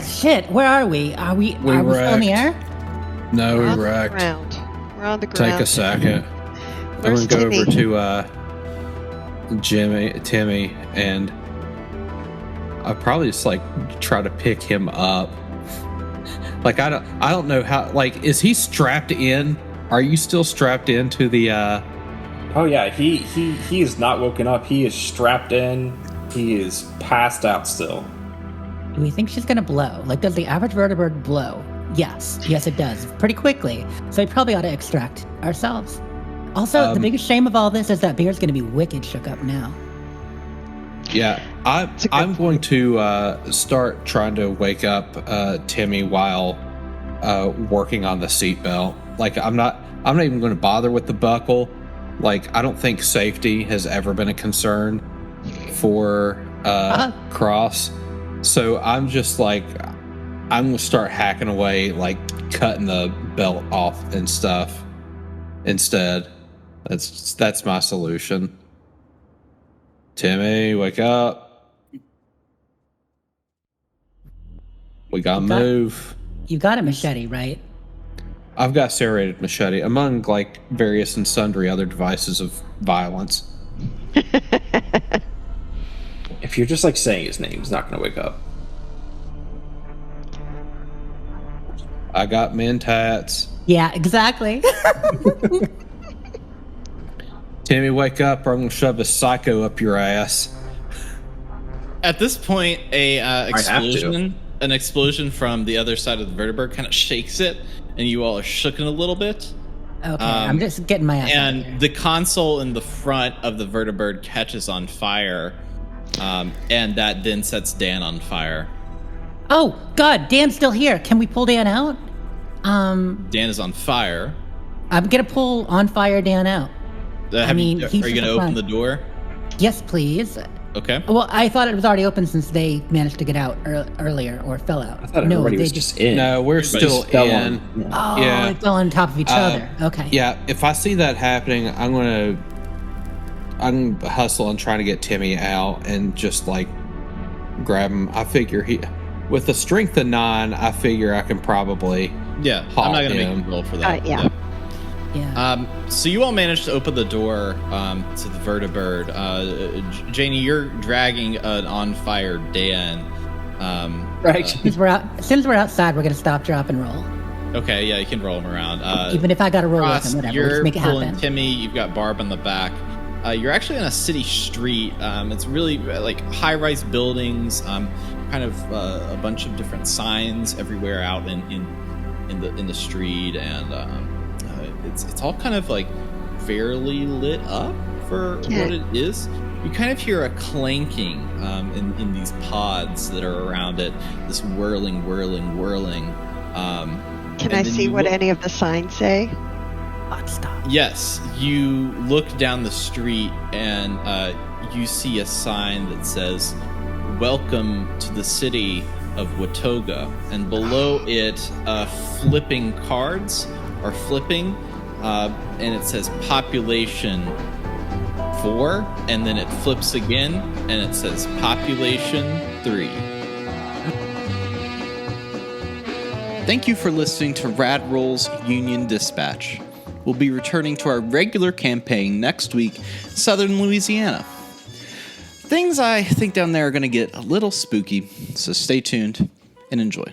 Shit, where are we? Are we still in the wrecked. air? no, we're we on the wrecked. ground. We're on the ground. Take a second. Where's I'm gonna go Timmy? over to Timmy, and I probably just like try to pick him up. Like I don't know how. Like, is he strapped in? Are you still strapped into the? oh yeah, he is not woken up. He is strapped in. He is passed out still. Do we think she's gonna blow? Like, does the average vertebrate blow? Yes, it does. Pretty quickly. So we probably ought to extract ourselves. Also, the biggest shame of all this is that Beer's gonna be wicked shook up now. Yeah, I'm going to start trying to wake up Timmy while working on the seatbelt. Like, I'm not even going to bother with the buckle. Like, I don't think safety has ever been a concern for cross. So I'm just like, I'm gonna start hacking away, like cutting the belt off and stuff instead. That's my solution. Timmy, wake up. We gotta move. You got a machete, right? I've got serrated machete, among like various and sundry other devices of violence. If you're just like saying his name, he's not going to wake up. I got mentats. Yeah, exactly. Timmy, wake up or I'm going to shove a psycho up your ass. At this point, an explosion from the other side of the vertibird kind of shakes it, and you all are shooken a little bit. Okay, I'm just getting my ass out of here. And the console in the front of the vertibird catches on fire, and that then sets Dan on fire. Oh, God, Dan's still here. Can we pull Dan out? Dan is on fire. I'm going to pull on fire Dan out. Are you going to open the door? Yes, please. Okay. Well, I thought it was already open since they managed to get out earlier or fell out. I thought everybody was just in. No, we're still in. Oh, yeah. They fell on top of each other. Okay. Yeah, if I see that happening, I'm hustle and trying to get Timmy out and just like grab him. I figure with a strength of 9, I figure I can probably I'm not going to make a roll for that. Yeah. So you all managed to open the door to the vertibird. Janie, you're dragging an on fire Dan. Right. Since we're outside, we're going to stop, drop, and roll. Okay, yeah, you can roll him around. Even if I got to roll with him, whatever. You're Let's make it pulling happen. Timmy. You've got Barb on the back. You're actually on a city street. It's really like high-rise buildings. Kind of a bunch of different signs everywhere out in the street, and it's all kind of like fairly lit up for what it is. You kind of hear a clanking in these pods that are around it. This whirling. Can I see what any of the signs say? Hot stop. Yes, you look down the street and you see a sign that says, "Welcome to the city of Watoga," and below it, flipping cards are flipping, and it says population 4, and then it flips again, and it says population 3. Thank you for listening to Rad Roll's Union Dispatch. We'll be returning to our regular campaign next week, Southern Louisiana. Things I think down there are going to get a little spooky, so stay tuned and enjoy.